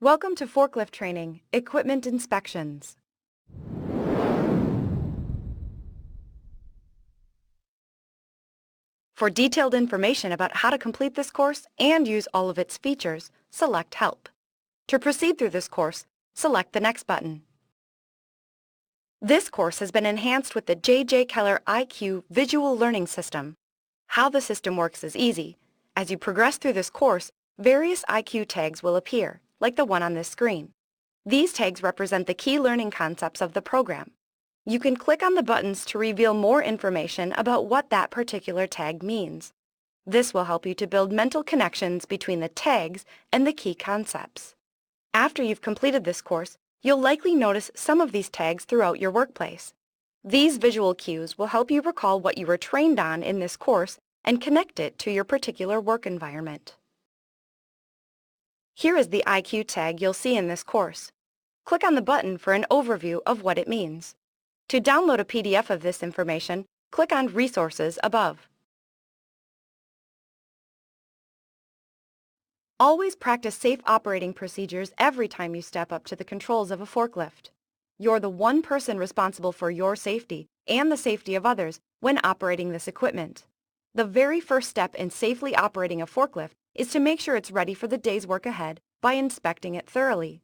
Welcome to Forklift Training, Equipment Inspections. For detailed information about how to complete this course and use all of its features, select Help. To proceed through this course, select the Next button. This course has been enhanced with the J.J. Keller IQ Visual Learning System. How the system works is easy. As you progress through this course, various IQ tags will appear, like the one on this screen. These tags represent the key learning concepts of the program. You can click on the buttons to reveal more information about what that particular tag means. This will help you to build mental connections between the tags and the key concepts. After you've completed this course, you'll likely notice some of these tags throughout your workplace. These visual cues will help you recall what you were trained on in this course and connect it to your particular work environment. Here is the IQ tag you'll see in this course. Click on the button for an overview of what it means. To download a PDF of this information, click on Resources above. Always practice safe operating procedures every time you step up to the controls of a forklift. You're the one person responsible for your safety and the safety of others when operating this equipment. The very first step in safely operating a forklift is to make sure it's ready for the day's work ahead by inspecting it thoroughly.